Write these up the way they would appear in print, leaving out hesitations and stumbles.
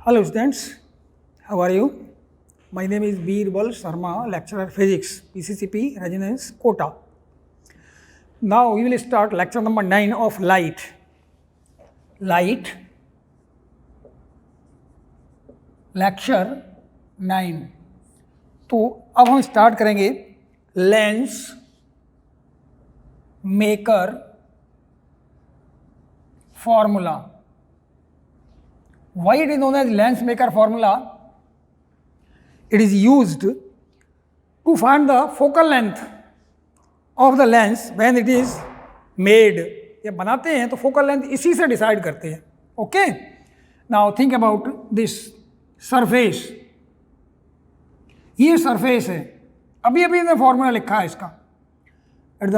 Hello students, how are you? My name is Birbal Sharma, lecturer physics, PCCP, Residence, Kota. Now we will start lecture number 9 of light. Light, lecture 9. तो अब हम start करेंगे lens maker formula. Why it is known as lens maker formula? It is used to find the focal length of the lens when it is made. ये बनाते हैं तो focal length इसी से डिसाइड करते हैं. Okay? Now think about this surface. ये surface है. अभी ने फॉर्मूला लिखा है इसका. At the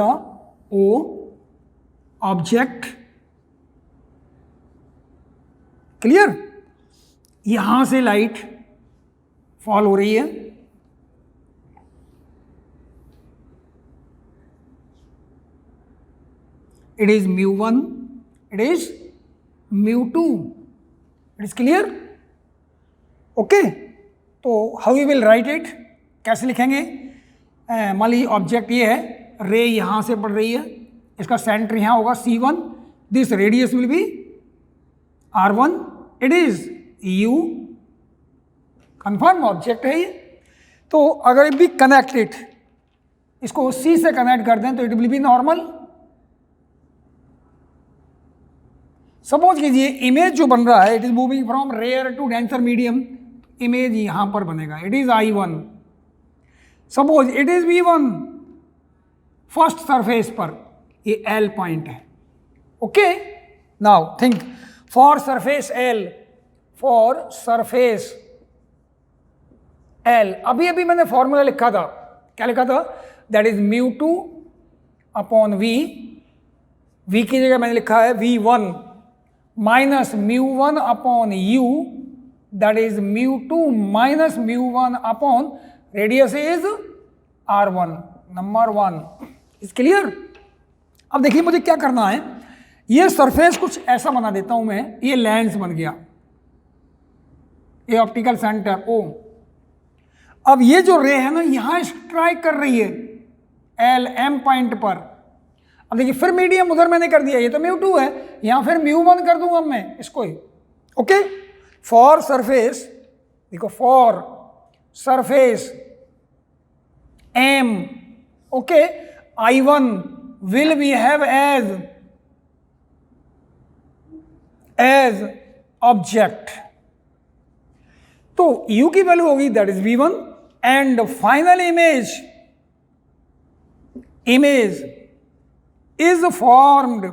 O object clear. यहां से लाइट फॉल हो रही है. It is μ1, it is μ2. It is clear. Okay. तो how you will write it, कैसे लिखेंगे. मान लीजिए ऑब्जेक्ट ये है, रे यहां से पड़ रही है, इसका सेंटर यहां होगा C1. This radius will be R1. It is U. Confirm object है ये. तो अगर भी कनेक्टेड इसको C से कनेक्ट कर दें तो it will be normal. Suppose कीजिए इमेज जो बन रहा है, it is moving from rare to denser medium. Image यहां पर बनेगा. It is I1. Suppose it is V1 first surface पर, ये L पॉइंट है. Okay. Now think for surface L, for surface L. अभी मैंने फॉर्मूला लिखा था. क्या लिखा था. That is μ2 upon V. V की जगह मैंने लिखा है V1 minus μ1 upon U. That is μ2 minus μ1 upon radius is R1. Number 1 is clear. अब देखिए मुझे क्या करना है. ये सरफेस कुछ ऐसा बना देता हूं मैं. ये लेंस बन गया, ये ऑप्टिकल सेंटर O. अब ये जो रे है ना यहां स्ट्राइक कर रही है L M पॉइंट पर. अब देखिए फिर मीडियम उधर मैंने कर दिया, ये तो μ2 है, यहां फिर μ1 कर दूंगा मैं इसको ही. ओके. फॉर सरफेस, देखो for surface M, okay, I1 will B have as object. तो U की वैल्यू होगी that is V1 and final image is formed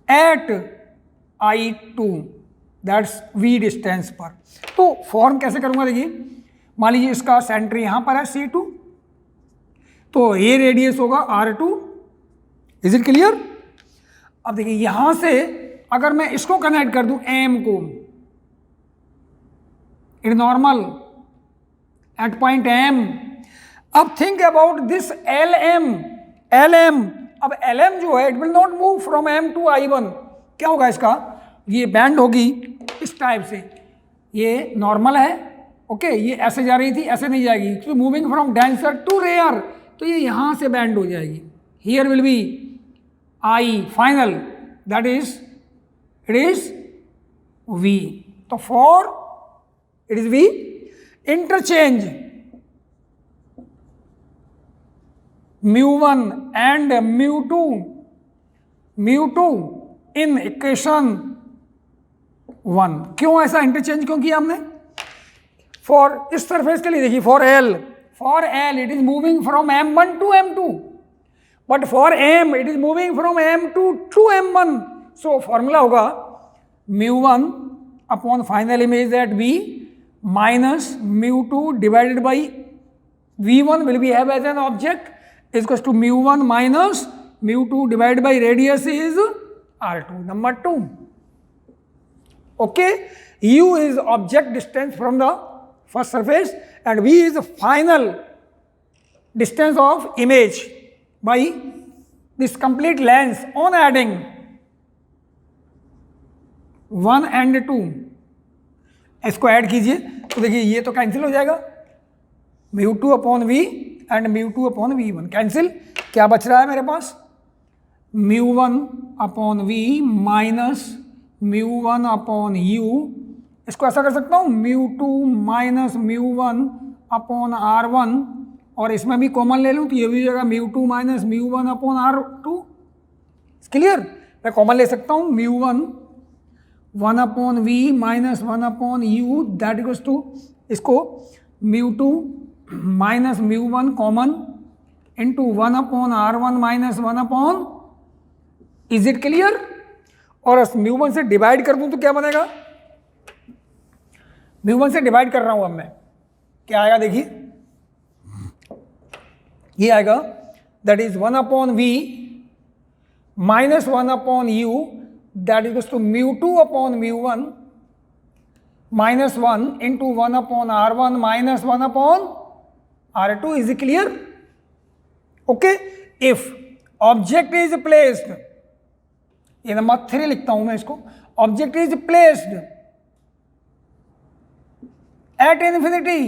at I2, that's V distance पर. तो फॉर्म कैसे करूंगा. देखिए मान लीजिए इसका सेंटर यहां पर है C2, तो ये रेडियस होगा R2. Is it clear. अब देखिए यहां से अगर मैं इसको कनेक्ट कर दूं M को, it normal at point M. अब थिंक अबाउट दिस LM. अब LM जो है it will not move from M to I1. क्या होगा इसका, ये बैंड होगी इस टाइप से. ये नॉर्मल है. ओके. ये ऐसे जा रही थी, ऐसे नहीं जाएगी. तो moving from denser to rare, तो ये यहां से बैंड हो जाएगी. Here will be I final, that is it is V. तो for it is V. Interchange μ1 and μ2 in equation 1. क्यों ऐसा इंटरचेंज क्यों किया हमने. फॉर इस सरफेस के लिए देखिए for L it is moving from M1 to M2, but for M it is moving from M2 to M1. So formula होगा μ1 upon final image at V minus μ2 divided by V1 will B have as an object is equals to μ1 minus μ2 divided by radius is R2. Number 2. Okay. U is object distance from the first surface and V is the final distance of image by this complete lens on adding 1 and 2. इसको add कीजिए तो देखिए ये तो cancel हो जाएगा, μ2 upon V and μ2 upon वी1 cancel. क्या बच रहा है मेरे पास, μ1 upon V minus μ1 upon U. इसको ऐसा कर सकता हूँ μ2 माइनस μ1 अपॉन r1, और इसमें भी कॉमन ले लूँ तो ये भी हो जाएगा μ2 माइनस μ1 अपॉन r2। क्लियर, मैं कॉमन ले सकता हूँ μ1 1 upon V minus 1 upon U, that equals to इसको μ2 minus μ1 common into 1 upon r1 minus 1 upon, is it clear. और μ1 से डिवाइड कर दूं तो क्या बनेगा, μ1 से डिवाइड कर रहा हूं अब मैं, क्या आएगा देखिए, ये आएगा that is 1 upon V minus 1 upon U, that equals to μ2 upon μ1 minus 1 into 1 upon r1 minus 1 upon r2। Is it clear, okay. If object is placed, ये नंबर 3 लिखता हूं मैं इसको, object is placed at infinity,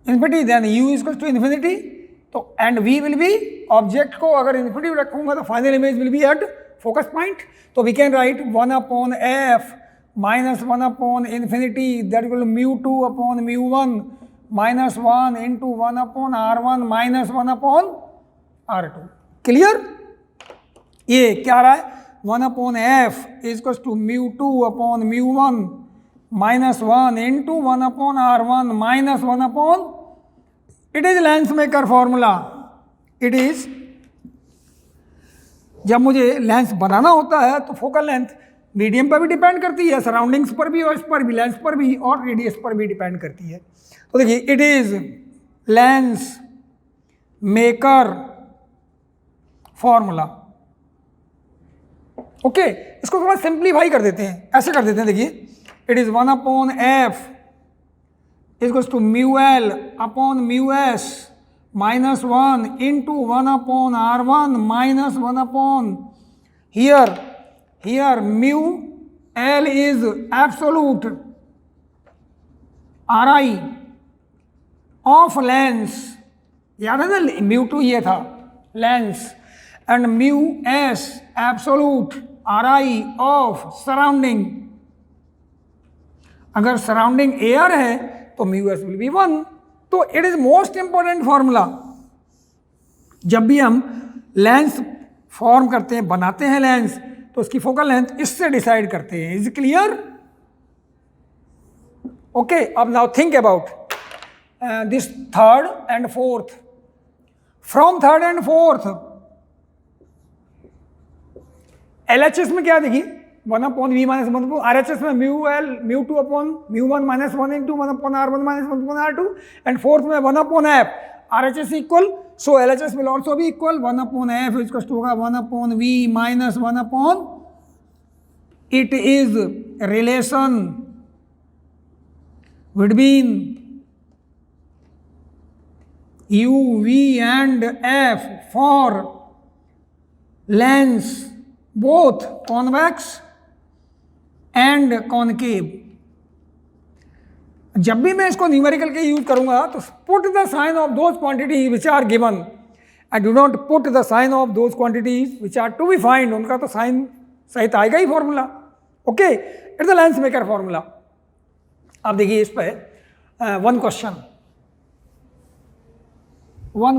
infinity then u is to infinity, तो and v will be, object को अगर infinity रखूंगा तो final image will B eight focus point, तो we can write 1 upon f minus 1 upon infinity that equal μ2 upon μ1 minus 1 into 1 upon r1 minus 1 upon r2। Clear, ये क्या आ रहा है, 1 upon f is to μ2 upon μ1 minus 1 into 1 upon r1 minus 1 upon, it is lens maker formula. It is, जब मुझे lens बनाना होता है तो फोकल लेंथ मीडियम पर भी डिपेंड करती है, सराउंडिंग्स पर भी, और इस पर भी, लेंस पर भी और रेडियस पर भी डिपेंड करती है। तो देखिए it is lens maker formula, okay. इसको थोड़ा सिंप्लीफाई कर देते हैं, ऐसे कर देते हैं, देखिए it is 1 upon F is to mu L upon mu S minus 1 into 1 upon r1 minus 1 upon, here mu l is absolute ri of lens, याद है ना μ2 ये था lens, and mu s absolute ri of surrounding, अगर surrounding air है तो mu S will be 1। तो it is most important formula, जब भी हम लेंस फॉर्म करते हैं, बनाते हैं लेंस, तो उसकी फोकल लेंथ इससे डिसाइड करते हैं। Is clear, okay. अब now think about this third and fourth, from third and fourth LHS में क्या देखिए, 1 upon V minus 1 upon RHS में mu L μ2 upon μ1 minus 1 into 1 upon r1 minus 1 upon r2, and fourth में 1 upon F, RHS equal, so LHS will also be equal 1 upon F is to होगा 1 upon V minus 1 upon, it is relation between u, v and f for lens both convex and concave। जब भी मैं इसको numerical के use करूंगा तो put the sign of those quantities which are given, I do not put the sign of those quantities which are to be find, उनका तो sign सहित आएगा ही formula, okay. It's the lens maker formula. अब देखिए इस पर one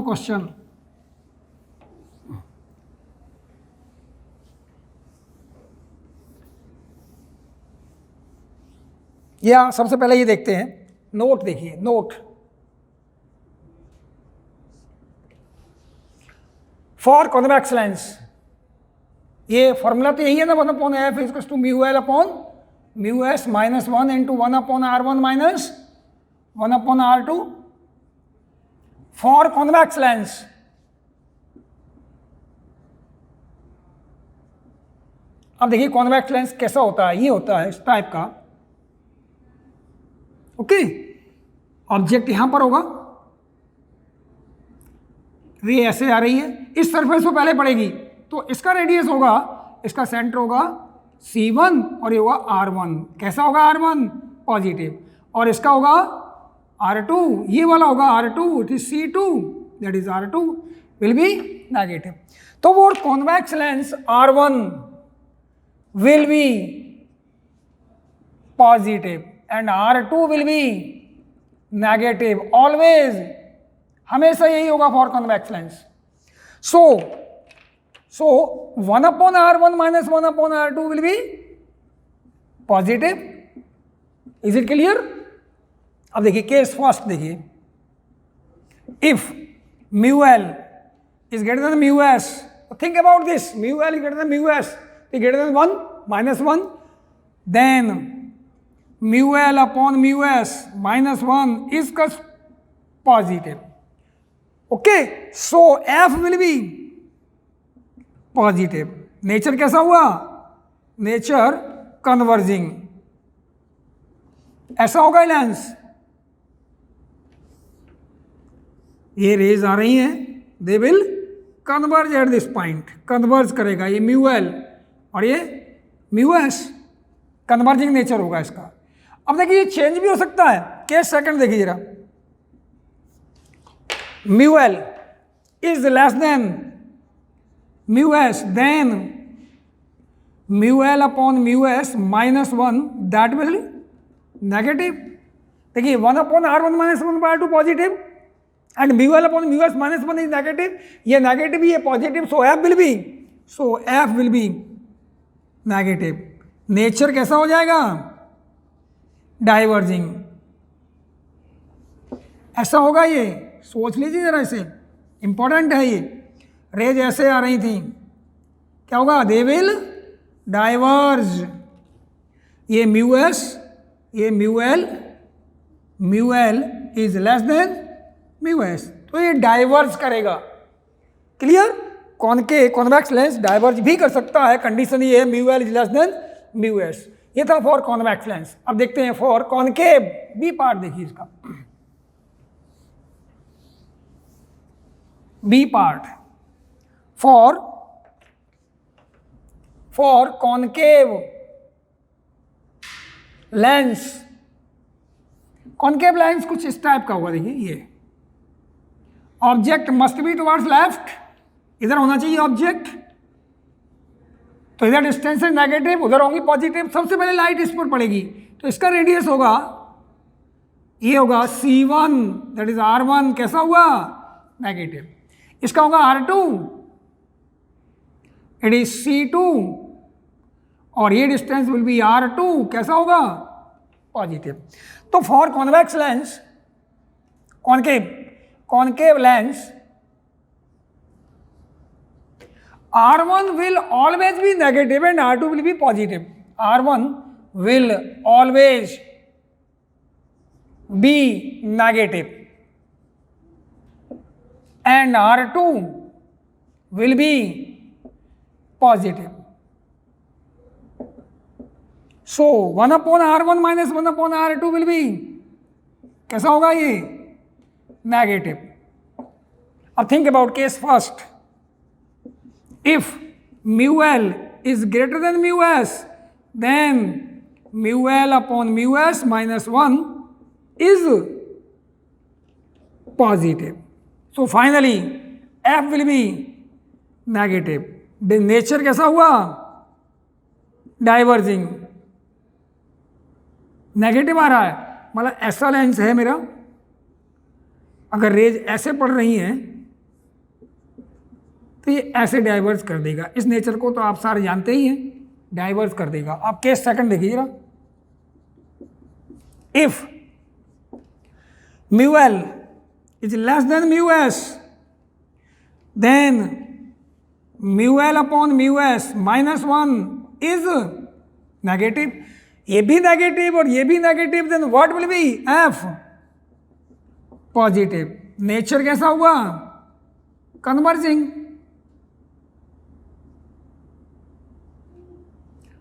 question, या सबसे पहले ये देखते हैं, नोट देखिए, नोट फॉर कॉन्वेक्स लेंस, ये फॉर्मूला तो यही है ना, 1 upon F is to mu L upon mu S minus 1 into 1 upon r1 minus 1 upon r2 for convex lens. अब देखिए कॉन्वेक्स लेंस कैसा होता है, ये होता है इस टाइप का, ओके। ऑब्जेक्ट यहां पर होगा, रे ऐसे आ रही है, इस सरफेस को पहले पड़ेगी, तो इसका रेडियस होगा, इसका सेंटर होगा C1 और ये होगा R1। कैसा होगा R1, पॉजिटिव, और इसका होगा R2, ये वाला होगा R2, it is C2, that is R2 will be negative. तो वो convex lens R1 will be positive and R2 will be negative. Always, हमेशा यही होगा for convex lens. So 1/R1 minus 1/R2 will be positive. Is it clear? अब देखिए case first देखिए, if mu L is greater than mu S, think about this, mu L is greater than mu S, greater than 1 -1, then mu L upon mu S -1 is positive. Okay, so F will be positive. Nature कैसा हुआ? Nature converging. ऐसा होगा lens, ये raise आ रही हैं, they will converge at this point, converge करेगा ये mu L और ये म्यू एस, कन्वर्जिंग नेचर होगा इसका. अब देखिए ये चेंज भी हो सकता है. केस सेकंड देखिए जरा, mu L is less than mu S, then mu L upon mu S -1, that will negative. देखिए 1/R1 - 1/R2 positive and mu L upon mu S -1 is negative. ये नेगेटिव, ये positive, so F will be negative. Nature कैसा हो जाएगा? Diverging. ऐसा होगा ये, सोच लीजिए जरा, इसे इंपॉर्टेंट है ये. रेज ऐसे आ रही थी, क्या होगा? They will diverge. ये म्यू एस, ये mu L is less than mu S, तो ये डाइवर्ज करेगा. क्लियर? कॉन्वेक्स लेंस डाइवर्ज भी कर सकता है, कंडीशन ये है mu L is less than mu S. ये था फॉर कॉन्वेक्स लेंस. अब देखते हैं फॉर कॉनकेव. बी पार्ट देखिए इसका, B part for concave lens. Concave lens कुछ इस टाइप का होगा. देखिए ये object must be towards left, इधर होना चाहिए ऑब्जेक्ट, तो इधर डिस्टेंस है नेगेटिव, उधर होंगी पॉजिटिव. सबसे पहले लाइट इस पर पड़ेगी, तो इसका रेडियस होगा, ये होगा C1, दैट इज R1. कैसा हुआ? नेगेटिव. इसका होगा R2, इट इज C2, और ये डिस्टेंस विल बी R2. कैसा होगा? पॉजिटिव. तो for convex lens, concave lens, R1 will always be negative and R2 will be positive. R1 will always be negative and R2 will be positive. So 1/R1 minus 1/R2 will be, कैसा होगा ये? Negative. अब think about case first. If mu L is greater than mu S, then mu L upon mu S -1 is positive. So finally F will be negative. The nature कैसा हुआ? Diverging. Negative आ रहा है, मतलब ऐसा lens है मेरा, अगर raise ऐसे पड़ रही हैं तो ये ऐसे डाइवर्स कर देगा. इस नेचर को तो आप सारे जानते ही हैं, डाइवर्स कर देगा. आप केस सेकंड देखिए जरा. If mu L is less than mu S, then mu L upon mu S -1 is negative. ये भी नेगेटिव और ये भी negative, then what will be? F positive. Nature कैसा हुआ? कन्वर्जिंग.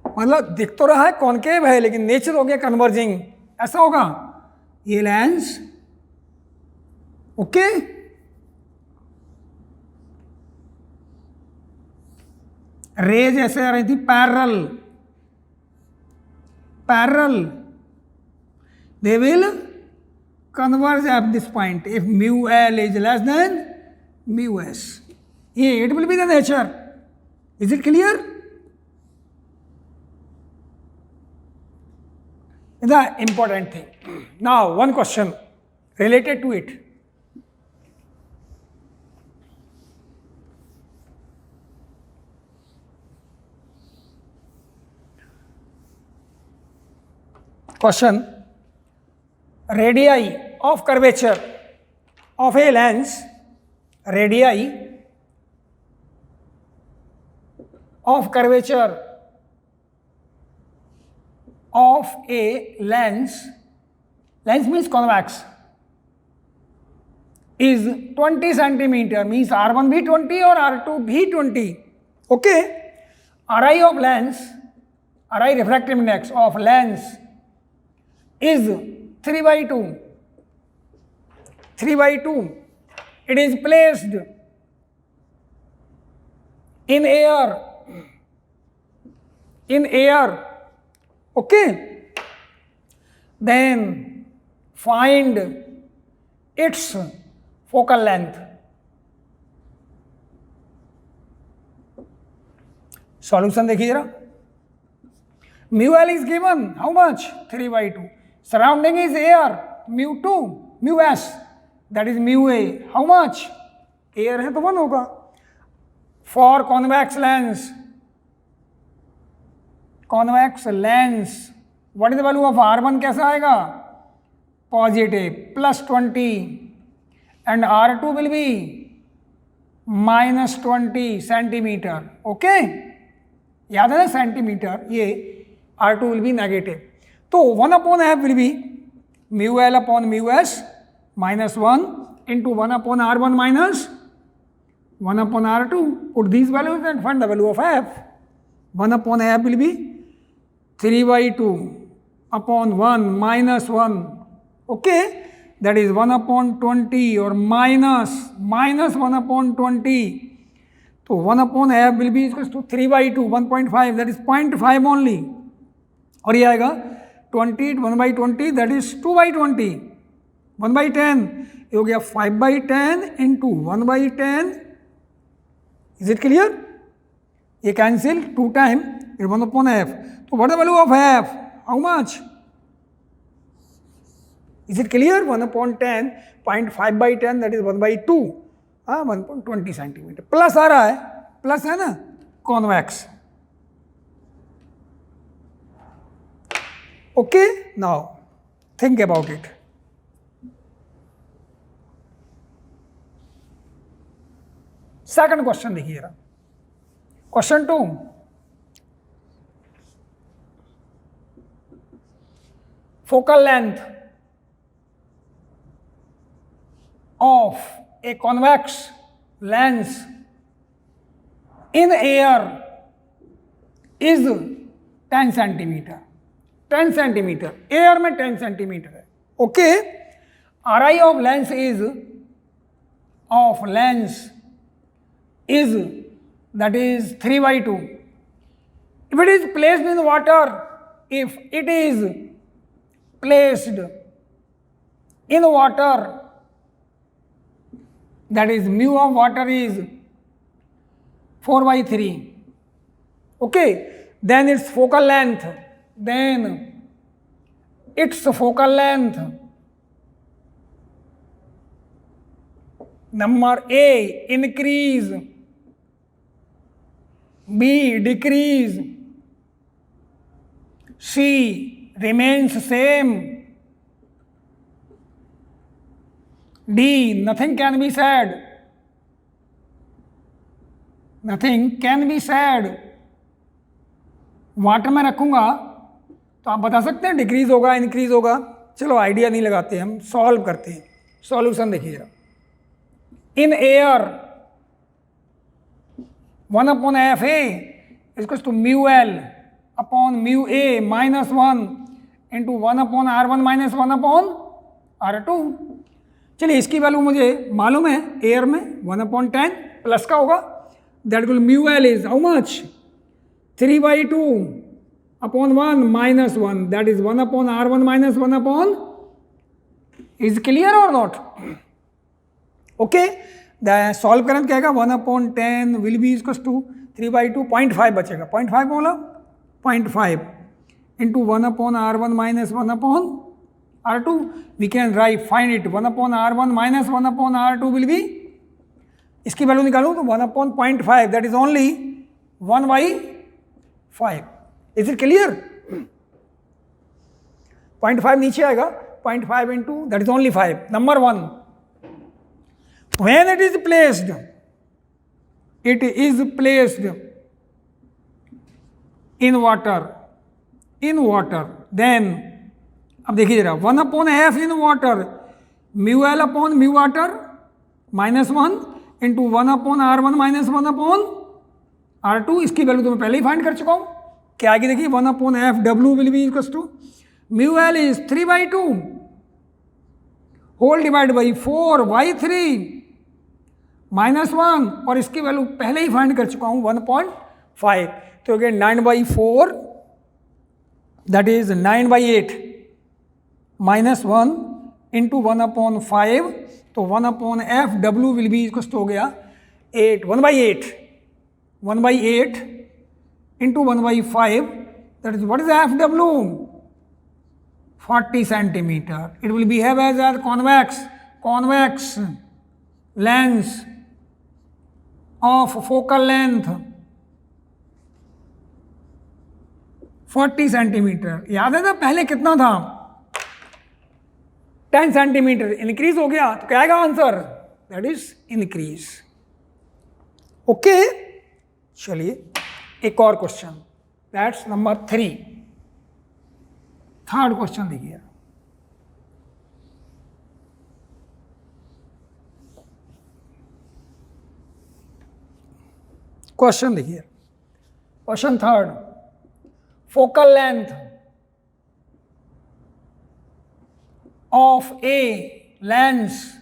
मतलब दिख तो रहा है कॉनकेव है, लेकिन नेचर हो गया कन्वर्जिंग. ऐसा होगा ये लेंस. ओके, रेज ऐसे आ रही थी parallel, they will converge at this point if mu L is less than mu S. It will be the nature. Is it clear? The important thing. Now one question related to it. Question: radii of curvature of a lens, radii of curvature of a lens means convex, is 20 centimeter, means R1 भी 20 और R2 भी 20. Okay, Ri of lens, Ri refractive index of lens is 3 by 2. 3 by 2. It is placed in air. Okay. Then find its focal length. Solution देखिए जरा. Mu L is given how much? 3 by 2. Surrounding is air, mu 2, mu S, that is mu A. How much? Air है तो 1 होगा. For convex lens, what is the value of R1? कैसा आएगा? Positive, plus 20, and R2 will be minus 20 centimeter. Okay? याद है ना centimetre, ये R2 will be negative. तो 1 upon F will be mu L upon mu S minus 1 into 1 upon R1 minus 1 upon R2. Put these values and find the value of F. 1 upon F will be 3 by 2 upon 1 minus 1. Okay, that is 1 upon 20 or minus 1 upon 20. So 1 upon F will be equals to 3 by 2, 1.5, that is 0.5 only. और ये आएगा 20, 1 by 20, that is 2 by 20, 1 by 10, ये हो गया 5 by 10 into 1 by 10. Is it clear? ये cancel 2 time, it 1 upon F. So what is the value of F? How much? Is it clear? 1 upon 10, 0.5 by 10, that is 1 by 2, 1.20 centimeter. Plus आ रहा है, plus है ना, convex. Okay, now think about it. Second question देखिएगा. Question 2. Focal length of a convex lens in air is 10 centimeter. 10 centimeter, air में 10 centimeter है. Okay, Ri of lens is that is 3 by 2. If it is placed in water, that is mu of water is 4 by 3. Okay, then its focal length. Number A, increase, B, decrease, C, remains same, D, nothing can be said. Water में रखूंगा तो आप बता सकते हैं decrease होगा, increase होगा. चलो आइडिया नहीं लगाते, हम सॉल्व करते हैं. सॉल्यूशन देखिएगा. In air 1 upon FA is equals to mu L upon mu A minus 1 into 1 upon R1 minus 1 upon R2. चलिए इसकी वैल्यू मुझे मालूम है, एयर में 1 upon 10 प्लस का होगा. That will mu L is how much? 3 by 2 upon 1 minus 1, that is 1 upon R1 minus 1 upon is clear और not? Okay, solve करें क्या आएगा, 1/10 विल बी इक्वल्स टू 3/2, 0.5 बचेगा, 0.5 बोला, 0.5 into 1/r1 minus 1/r2, we can write find it 1/r1 minus 1/r2 will be, इसकी वैल्यू निकालूं तो 1/0.5 that is only 1/5. Is it clear? 0.5 नीचे आएगा, 0.5 into that is only 5. Number 1, when it is placed in water, then अब देखिए जरा, 1/f in water, μl upon mu water minus 1 into 1/r1 minus 1/r2, इसकी वैल्यू तो मैं पहले ही find कर चुका हूँ. क्या आगे देखिए, 1/f w will be equals to μl is 3/2 whole divide by 4/3 minus 1, और इसकी वैल्यू पहले ही फाइंड कर चुका हूँ 1.5. तो again 9/4 that is 9/8 minus 1 into 1/5, तो 1/f w will be equals to हो गया 1/8 into 1/5, that is what is F W, 40 centimeter. It will behave as a convex lens of focal length 40 centimeter. याद है ना पहले कितना था, 10 centimeter, इंक्रीज हो गया, तो क्या आएगा answer, that is increase. Okay, चलिए एक और question, that's number 3. Third question देखिए, क्वेश्चन देखिए, question third, focal length of a lens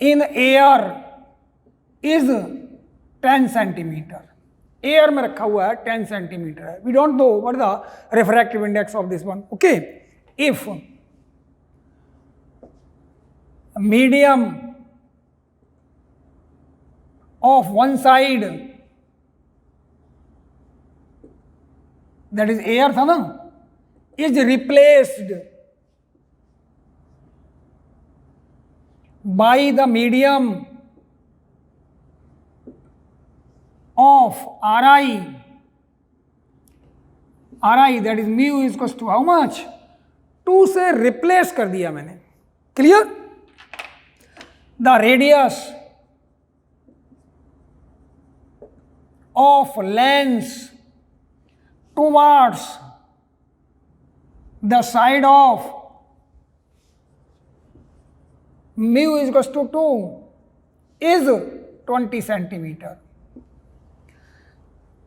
in air is 10 centimetre. Air में रखा हुआ है, 10 सेंटीमीटर है. We don't know what the refractive index of this one. Okay, if medium of one side, that is air था ना, is replaced by the medium of Ri, that is mu is equals to how much, 2 से replace कर दिया मैंने. Clear? The radius of lens towards the side of mu is equals to 2 is 20 centimeter.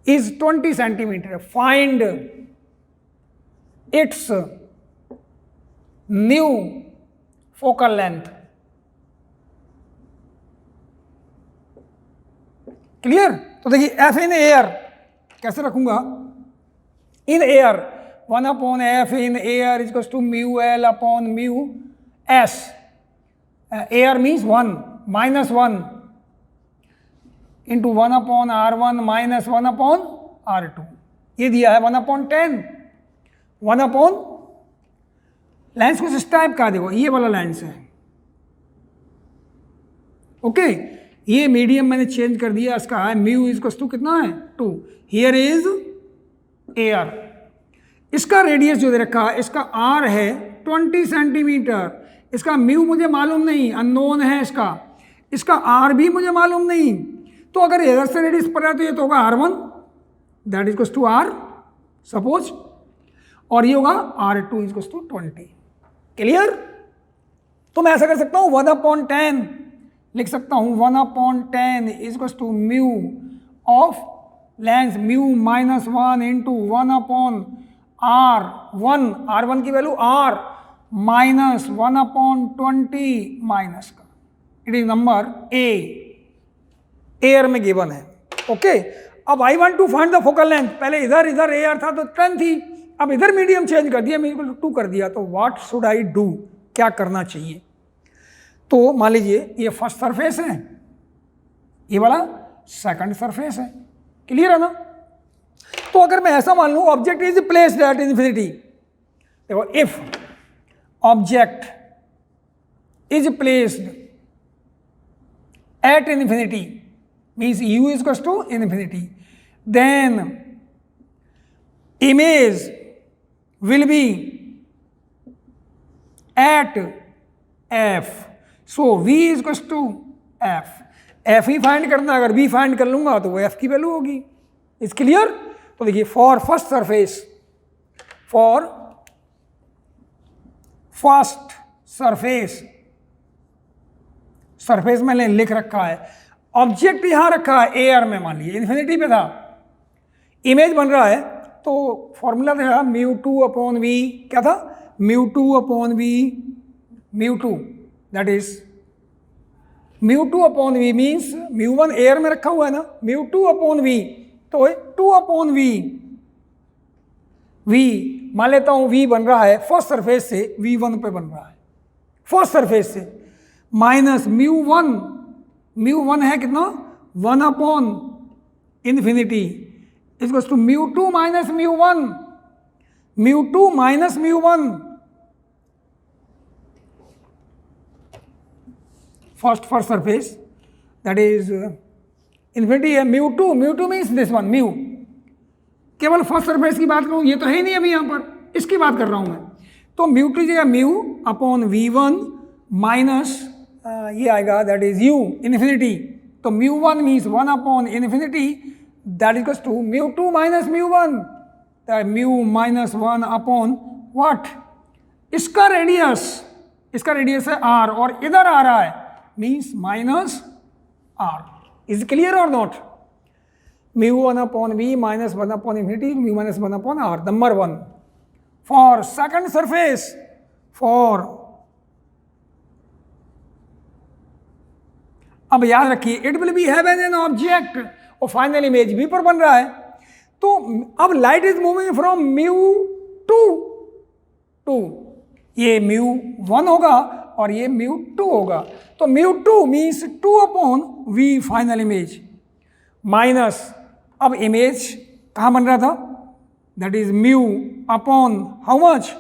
Is 20 centimeter. Find its new focal length. Clear? तो देखिए F in air कैसे रखूंगा, in air 1/f in air is to mu L upon mu S. Air means 1 minus 1 into 1/r1 minus 1/r2. ये दिया है 1/10, 1/, lens कुछ इस type का, देखो ये वाला लेंस है. ओके, ये मीडियम मैंने चेंज कर दिया, इसका है म्यू इज टू कितना है 2. Here is air. इसका रेडियस जो दे रखा है, इसका आर है 20 सेंटीमीटर. इसका म्यू मुझे मालूम नहीं, अननोन है इसका आर भी मुझे मालूम नहीं. तो अगर इधर से रेडियस पड़ रहा है तो ये तो होगा r1 that is equals to r suppose, और ये होगा r2 is equals to 20. Clear? तो मैं ऐसा कर सकता हूँ 1/10 लिख सकता हूँ, 1/10 is equals to mu of lens mu minus 1 into 1/r1 की वैल्यू r माइनस 1/20 माइनस का. It is number A, air में गिवन है. ओके, अब I want to find the focal length. पहले इधर एयर था तो 10 थी, अब इधर मीडियम चेंज कर दिया, मीडियम 2 कर दिया. तो व्हाट शुड आई डू, क्या करना चाहिए। तो मान लीजिए ये फर्स्ट सरफेस है, ये वाला सेकंड सरफेस है, क्लियर है ना। तो अगर मैं ऐसा मान लूँ object is placed at infinity, देखो if object is placed at infinity means u is equals to infinity, then image will be at f, so v is equals to f, f he find करना, अगर v find कर लूंगा तो वो f की value होगी। Is clear. तो देखिए for first surface, for first surface, surface मैंने लिख रखा है, ऑब्जेक्ट यहां रखा है एयर में, मान लीजिए इन्फिनिटी पे था, इमेज बन रहा है, तो फॉर्मूला था μ2 अपॉन वी, क्या था μ2 upon V, μ2 that is μ2 upon V means μ1 air में रखा हुआ है ना, μ2 अपॉन वी तो 2 अपॉन वी, वी मान लेता हूं वी बन रहा है फर्स्ट सरफेस से v1 पे बन रहा है, फर्स्ट सरफेस से, माइनस μ1 है कितना 1 upon infinity is to μ2 minus μ1, μ2 minus μ1, first surface that is infinity है, μ2 मीन्स दिस वन म्यू, केवल फर्स्ट सरफेस की बात करूं, ये तो है ही नहीं अभी यहां पर, इसकी बात कर रहा हूं मैं, तो μ2 की जगह म्यू अपॉन v1 माइनस ये आएगा दैट इज u इन्फिनिटी, तो μ1 means 1 upon infinity that is to μ2 minus μ1, mu minus 1 upon what, इसका रेडियस है r और इधर आ रहा है means minus r। Is clear और not. μ1 upon v minus 1 upon infinity, mu minus 1 upon r, number 1। For second surface, for, अब याद रखिए it will B have an object, और फाइनल इमेज भी पर बन रहा है, तो अब light is moving from μ2 to, ये μ1 होगा और ये μ2 होगा, तो μ2 means 2 upon v final image minus, अब इमेज कहाँ बन रहा था, that is mu upon how much,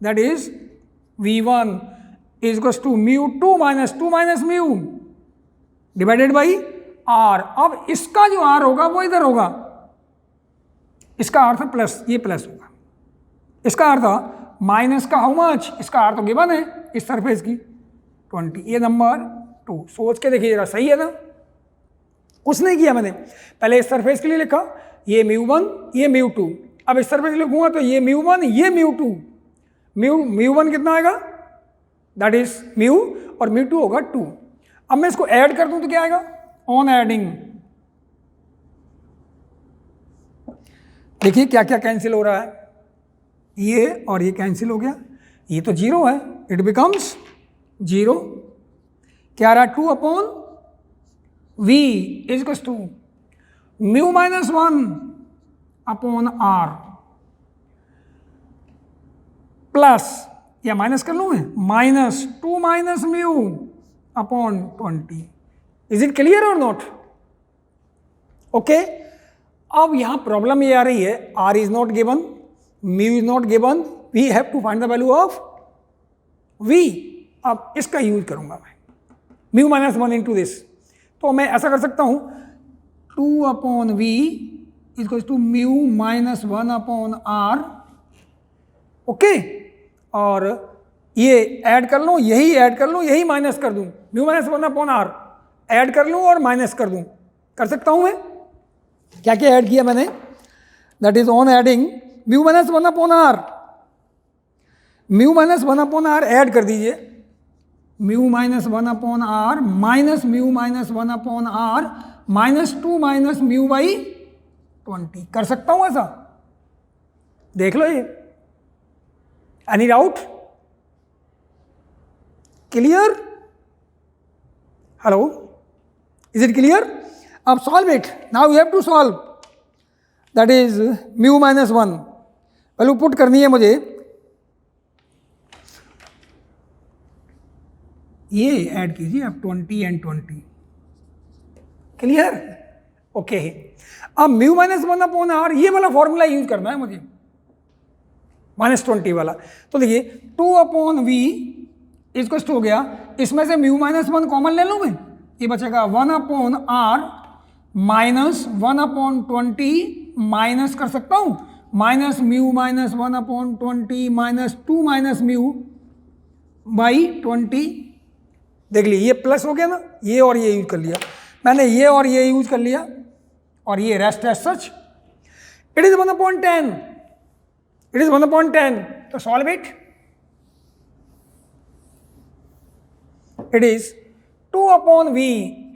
that is v1 is equals to μ2 minus 2 minus mu divided by r। अब इसका जो r होगा वो इधर होगा, इसका r था प्लस, ये प्लस होगा, इसका r था माइनस का हाउ मच, इसका r तो गिवन है इस सरफेस की 20, ये नंबर 2। सोच के देखिए जरा, सही है ना, कुछ नहीं किया मैंने, पहले इस सरफेस के लिए लिखा ये μ1 ये μ2, अब इस सरफेस लिखूंगा तो ये μ1 ये μ2, μ1 कितना आएगा दैट इज म्यू और μ2 होगा 2। अब मैं इसको ऐड कर दूं तो क्या आएगा, ऑन एडिंग देखिए क्या क्या कैंसिल हो रहा है, ये और ये कैंसिल हो गया, ये तो 0 है, इट बिकम्स 0, क्या रहा 2 upon v is equals to mu minus 1 upon r plus, या माइनस कर लूँ मैं, minus 2 minus mu upon 20। Is it clear और नॉट। ओके, अब यहां प्रॉब्लम ये आ रही है, r is not given, mu is not given, we have to find the value of v। अब इसका यूज करूंगा मैं, म्यू माइनस 1 इंटू दिस, तो मैं ऐसा कर सकता हूं 2 upon v is to mu minus 1 upon r, okay, और ये ऐड कर लूँ, यही ऐड कर लूँ, यही माइनस कर दूँ, mu minus 1 upon r add कर लूँ और माइनस कर दूँ, कर सकता हूँ मैं। क्या क्या ऐड किया मैंने, that is on adding mu minus 1 upon r, mu minus 1 upon r add कर दीजिए, mu minus 1 upon r minus mu minus 1 upon r minus 2 minus mu by 20, कर सकता हूँ ऐसा, देख लो ये। Any doubt, clear, hello, is it clear. अब solve it, now you have to solve, that is mu minus 1 value put करनी है मुझे, ये ऐड कीजिए आप 20 एंड 20, क्लियर? ओके, अब म्यू माइनस 1/r ये वाला फॉर्मूला यूज करना है मुझे, -20 वाला। तो देखिए 2/v इक्वल्स टू हो गया, इसमें से म्यू माइनस 1 कॉमन ले लूँ मैं, ये बचेगा 1/r माइनस 1/20 माइनस कर सकता हूँ minus mu minus 1/20 minus 2 minus mu by 20। देख लीजिए ये प्लस हो गया ना, ये और ये यूज कर लिया मैंने, ये और ये यूज कर लिया, और ये rest as such. It is 1/10, it is 1/10, तो solve it. It is 2/v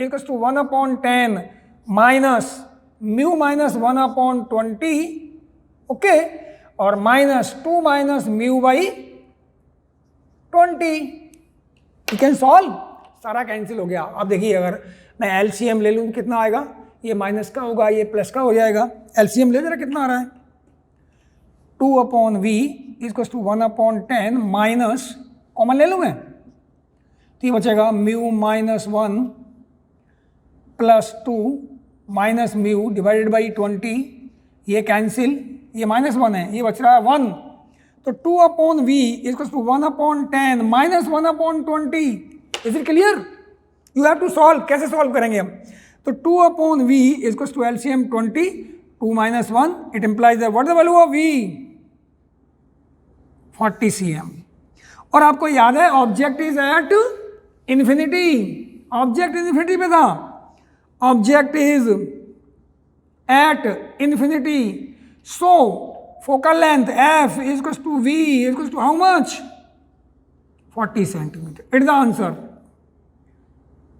equals to 1/10 minus mu minus 1/20, okay, और minus 2 minus mu by 20। You can solve, सारा कैंसिल हो गया। अब देखिए अगर मैं एलसीएम ले लूँ कितना आएगा, ये माइनस का होगा, ये प्लस का हो जाएगा। एलसीएम ले जरा, कितना आ रहा है, 2/v equals to 1/10 minus, common ले लूँ मैं, तो ये बचेगा mu minus 1 plus 2 minus mu divided by 20, ये कैंसिल, ये -1 है, ये बच रहा है 1, तो 2/v equals to 1/10 minus 1/20। Is it clear? You have to solve, कैसे सॉल्व करेंगे हम? तो 2/v equals to LCM 20, 2 minus 1, it implies that what is the value of v, 40 cm। और आपको याद है object is at infinity, object infinity पे था, object is at infinity, so focal length f is equals to v is equals to how much? 40 centimeter. It is the answer.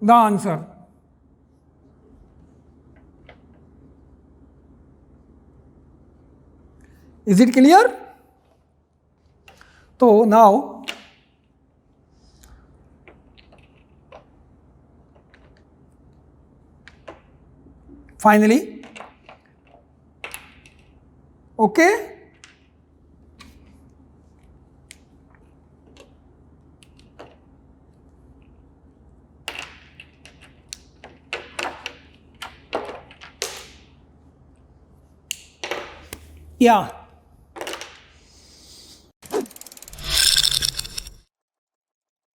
The answer. Is it clear? So now finally, okay, yeah,